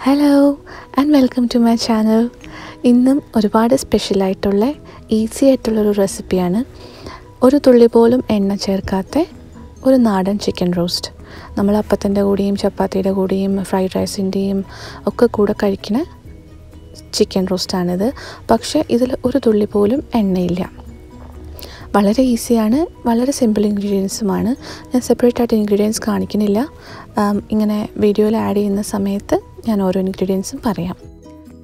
Hello and welcome to my channel. ഇന്നും ഒരുപാട് സ്പെഷ്യലായിട്ടുള്ള easy ആയിട്ടുള്ളൊരു റെസിപ്പിയാണ്. ഒരു തുള്ളി പോലും എണ്ണ ചേർക്കാത്ത ഒരു നാടൻ ചിക്കൻ റോസ്റ്റ്. നമ്മൾ അപ്പത്തിൻ്റെ കൂടെയും ചപ്പാത്തിയുടെ കൂടെയും ഫ്രൈഡ് റൈസിൻ്റെയും ഒക്കെ കൂടെ കഴിക്കുന്ന ചിക്കൻ റോസ്റ്റാണിത്. പക്ഷേ ഇതിൽ ഒരു തുള്ളി പോലും എണ്ണയില്ല. വളരെ ഈസിയാണ്, വളരെ സിമ്പിൾ ഇൻഗ്രീഡിയൻസുമാണ്. ഞാൻ സെപ്പറേറ്റ് ആയിട്ട് ഇൻഗ്രീഡിയൻസ് കാണിക്കുന്നില്ല. ഇങ്ങനെ വീഡിയോയിൽ ആഡ് ചെയ്യുന്ന സമയത്ത് ഞാൻ ഓരോ ഇൻഗ്രീഡിയൻസും പറയാം.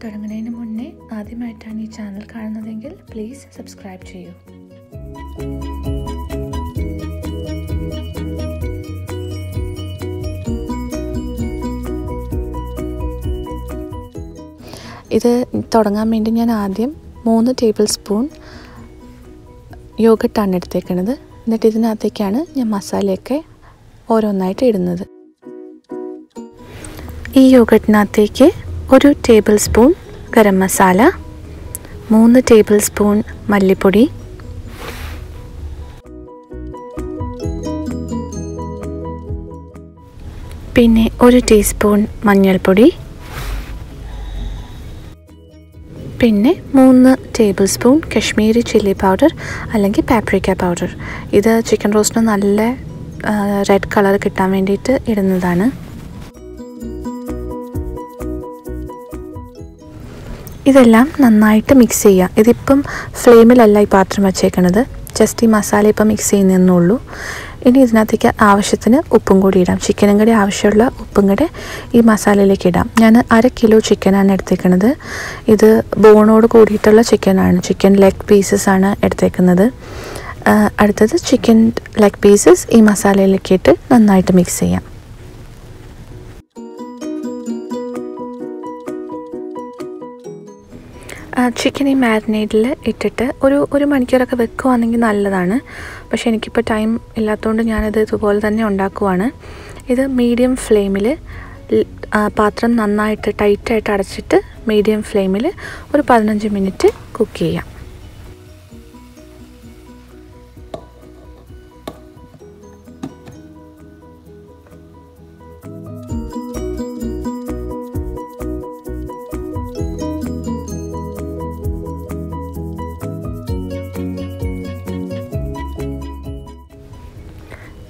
തുടങ്ങുന്നതിന് മുന്നേ ആദ്യമായിട്ടാണ് ഈ ചാനൽ കാണുന്നതെങ്കിൽ പ്ലീസ് സബ്സ്ക്രൈബ് ചെയ്യൂ. ഇത് തുടങ്ങാൻ വേണ്ടി ഞാൻ ആദ്യം 3 ടേബിൾ സ്പൂൺ യോഗട്ടാണ് എടുത്തേക്കുന്നത്. എന്നിട്ട് ഇതിനകത്തേക്കാണ് ഞാൻ മസാലയൊക്കെ ഓരോന്നായിട്ട് ഇടുന്നത്. ഈ യോഗട്ടിനകത്തേക്ക് 1 table spoon garam masala, 3 table spoon മല്ലിപ്പൊടി, പിന്നെ 1 ടീസ്പൂൺ മഞ്ഞൾപ്പൊടി, പിന്നെ 3 table spoon Kashmiri chilli powder അല്ലെങ്കിൽ പാപ്രിക്ക പൗഡർ. ഇത് ചിക്കൻ റോസ്റ്റിന് നല്ല റെഡ് കളർ കിട്ടാൻ വേണ്ടിയിട്ട് ഇടുന്നതാണ്. ഇതെല്ലാം നന്നായിട്ട് മിക്സ് ചെയ്യുക. ഇതിപ്പം ഫ്ലെയിമിലല്ല ഈ പാത്രം വച്ചേക്കണത്, ജസ്റ്റ് ഈ മസാല ഇപ്പം മിക്സ് ചെയ്യുന്നതെന്നുള്ളൂ. ഇനി ഇതിനകത്തേക്ക് ആവശ്യത്തിന് ഉപ്പും കൂടി ഇടാം. ചിക്കനും കൂടി ആവശ്യമുള്ള ഉപ്പും കൂടെ ഈ മസാലയിലേക്ക് ഇടാം. ഞാൻ 1/2 കിലോ ചിക്കനാണ് എടുത്തേക്കുന്നത്. ഇത് ബോണോട് കൂടിയിട്ടുള്ള ചിക്കനാണ്, ചിക്കൻ ലെഗ് പീസസ് ആണ് എടുത്തേക്കുന്നത്. അടുത്തത് ചിക്കൻ ലെഗ് പീസസ് ഈ മസാലയിലേക്ക് ഇട്ട് നന്നായിട്ട് മിക്സ് ചെയ്യാം. ചിക്കൻ ഈ മാരിനേഡിൽ ഇട്ടിട്ട് ഒരു മണിക്കൂറൊക്കെ വെക്കുകയാണെങ്കിൽ നല്ലതാണ്. പക്ഷേ എനിക്കിപ്പോൾ ടൈം ഇല്ലാത്തതുകൊണ്ട് ഞാനിത് ഇതുപോലെ തന്നെ ഉണ്ടാക്കുവാണ്. ഇത് മീഡിയം ഫ്ലെയിമിൽ പാത്രം നന്നായിട്ട് ടൈറ്റായിട്ട് അടച്ചിട്ട് മീഡിയം ഫ്ലെയിമിൽ ഒരു 15 മിനിറ്റ് കുക്ക് ചെയ്യാം.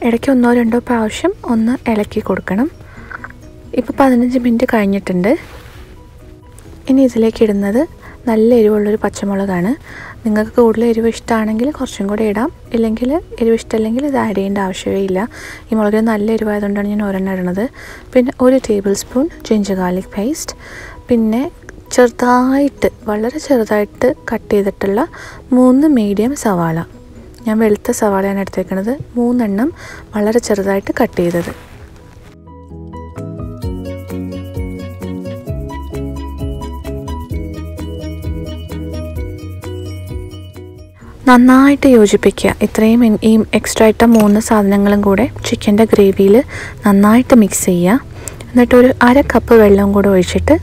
ഇടയ്ക്ക് 1-2 പ്രാവശ്യം ഒന്ന് ഇളക്കി കൊടുക്കണം. ഇപ്പോൾ 15 മിനിറ്റ് കഴിഞ്ഞിട്ടുണ്ട്. ഇനി ഇതിലേക്ക് ഇടുന്നത് നല്ല എരിവുള്ളൊരു പച്ചമുളകാണ്. നിങ്ങൾക്ക് കൂടുതൽ എരിവ് ഇഷ്ടമാണെങ്കിൽ കുറച്ചും കൂടെ ഇടാം, ഇല്ലെങ്കിൽ എരിവ് ഇഷ്ടമല്ലെങ്കിൽ ഇത് ആഡ് ചെയ്യേണ്ട ആവശ്യമേ ഇല്ല. ഈ മുളകിന് നല്ല എരിവായതുകൊണ്ടാണ് ഞാൻ ഒരെണ്ണം ഇടുന്നത്. പിന്നെ 1 table spoon ginger garlic paste, പിന്നെ ചെറുതായിട്ട് വളരെ ചെറുതായിട്ട് കട്ട് ചെയ്തിട്ടുള്ള 3 മീഡിയം സവാള. ഞാൻ വെളുത്ത സവാളയാണ് എടുത്തേക്കുന്നത്, 3 എണ്ണം വളരെ ചെറുതായിട്ട് കട്ട് ചെയ്തത്. നന്നായിട്ട് യോജിപ്പിക്കുക. ഇത്രയും ഈ എക്സ്ട്രാ ഇട്ട 3 സാധനങ്ങളും കൂടെ ചിക്കൻ്റെ ഗ്രേവിയിൽ നന്നായിട്ട് മിക്സ് ചെയ്യുക. എന്നിട്ട് ഒരു 1/2 കപ്പ് വെള്ളം കൂടെ ഒഴിച്ചിട്ട്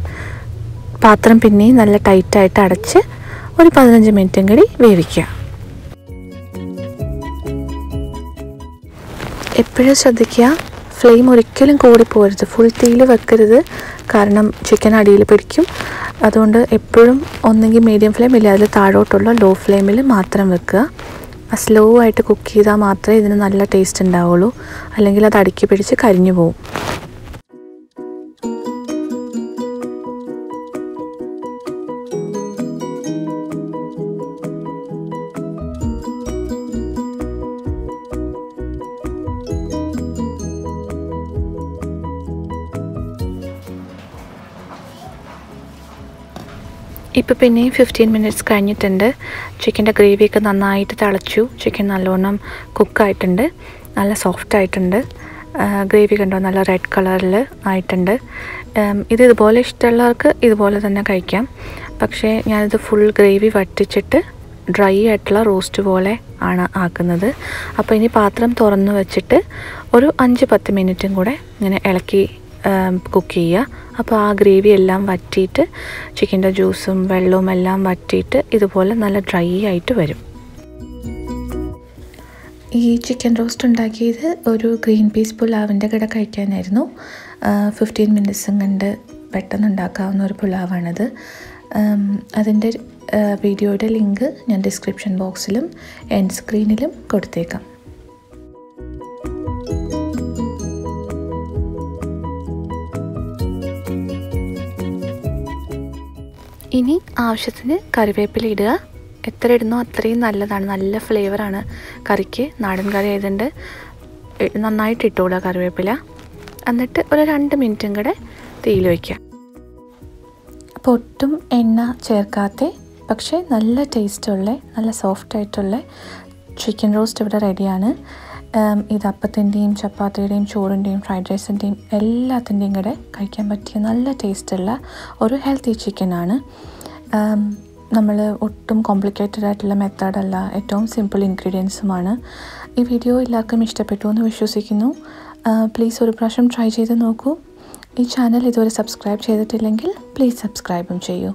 പാത്രം പിന്നെയും നല്ല ടൈറ്റായിട്ട് അടച്ച് ഒരു 15 മിനിറ്റും കൂടി വേവിക്കുക. എപ്പോഴും ശ്രദ്ധിക്കുക, ഫ്ലെയിം ഒരിക്കലും കൂടിപ്പോരുത്, ഫുൾ തീയിൽ വെക്കരുത്, കാരണം ചിക്കൻ അടിയിൽ പിടിക്കും. അതുകൊണ്ട് എപ്പോഴും ഒന്നെങ്കിൽ മീഡിയം ഫ്ലെയിം ഇല്ല അതിൽ താഴോട്ടുള്ള ലോ ഫ്ലെയിമിൽ മാത്രം വെക്കുക. സ്ലോ ആയിട്ട് കുക്ക് ചെയ്താൽ മാത്രമേ ഇതിന് നല്ല ടേസ്റ്റ് ഉണ്ടാവുള്ളൂ, അല്ലെങ്കിൽ അത് അടുക്കി പിടിച്ച് കരിഞ്ഞു പോകും. ഇപ്പോൾ പിന്നെയും 15 മിനിറ്റ്സ് കഴിഞ്ഞിട്ടുണ്ട്. ചിക്കൻ്റെ ഗ്രേവിയൊക്കെ നന്നായിട്ട് തിളച്ചു. ചിക്കൻ നല്ലോണം കുക്കായിട്ടുണ്ട്, നല്ല സോഫ്റ്റ് ആയിട്ടുണ്ട്. ഗ്രേവി കണ്ടോ, നല്ല റെഡ് കളറിൽ ആയിട്ടുണ്ട്. ഇതുപോലെ ഇഷ്ടമുള്ളവർക്ക് ഇതുപോലെ തന്നെ കഴിക്കാം. പക്ഷേ ഞാനിത് ഫുൾ ഗ്രേവി വറ്റിച്ചിട്ട് ഡ്രൈ ആയിട്ടുള്ള റോസ്റ്റ് പോലെ ആണ് ആക്കുന്നത്. അപ്പോൾ ഇനി പാത്രം തുറന്ന് വെച്ചിട്ട് ഒരു 5-10 മിനിറ്റും കൂടെ ഇങ്ങനെ ഇളക്കി കുക്ക് ചെയ്യുക. അപ്പോൾ ആ ഗ്രേവി എല്ലാം വറ്റിയിട്ട് ചിക്കൻ്റെ ജ്യൂസും വെള്ളവും എല്ലാം വറ്റിയിട്ട് ഇതുപോലെ നല്ല ഡ്രൈ ആയിട്ട് വരും. ഈ ചിക്കൻ റോസ്റ്റ് ഉണ്ടാക്കിയത് ഒരു ഗ്രീൻ പീസ് പുലാവിൻ്റെ കൂടെ കഴിക്കാനായിരുന്നു. 15 മിനിറ്റ്സും കണ്ട് പെട്ടെന്ന് ഉണ്ടാക്കാവുന്ന ഒരു പുലാവാണിത്. അതിൻ്റെ വീഡിയോയുടെ ലിങ്ക് ഞാൻ ഡിസ്ക്രിപ്ഷൻ ബോക്സിലും എൻഡ് സ്ക്രീനിലും കൊടുത്തേക്കാം. ഇനി ആവശ്യത്തിന് കറിവേപ്പില ഇടുക. എത്ര ഇടുന്നോ അത്രയും നല്ലതാണ്, നല്ല ഫ്ലേവറാണ് കറിക്ക്. നാടൻ കറി ആയതുകൊണ്ട് നന്നായിട്ട് ഇട്ടുകൂടാ കറിവേപ്പില. എന്നിട്ട് ഒരു 2 മിനിറ്റും കൂടെ തീയിൽ വയ്ക്കുക. അപ്പോൾ ഒട്ടും എണ്ണ ചേർക്കാത്ത പക്ഷേ നല്ല ടേസ്റ്റുള്ള, നല്ല സോഫ്റ്റായിട്ടുള്ള ചിക്കൻ റോസ്റ്റ് ഇവിടെ റെഡിയാണ്. ഇത് അപ്പത്തിൻ്റെയും ചപ്പാത്തിയുടെയും ചോറിൻ്റെയും ഫ്രൈഡ് റൈസിൻ്റെയും എല്ലാത്തിൻ്റെയും കൂടെ കഴിക്കാൻ പറ്റിയ നല്ല ടേസ്റ്റുള്ള ഒരു ഹെൽത്തി ചിക്കനാണ്. നമ്മൾ ഒട്ടും കോംപ്ലിക്കേറ്റഡ് ആയിട്ടുള്ള മെത്തേഡല്ല, ഏറ്റവും സിമ്പിൾ ഇൻഗ്രീഡിയൻസുമാണ്. ഈ വീഡിയോ എല്ലാവർക്കും ഇഷ്ടപ്പെട്ടു എന്ന് വിശ്വസിക്കുന്നു. പ്ലീസ് ഒരു പ്രാവശ്യം ട്രൈ ചെയ്ത് നോക്കൂ. ഈ ചാനൽ ഇതുവരെ സബ്സ്ക്രൈബ് ചെയ്തിട്ടില്ലെങ്കിൽ പ്ലീസ് സബ്സ്ക്രൈബും ചെയ്യൂ.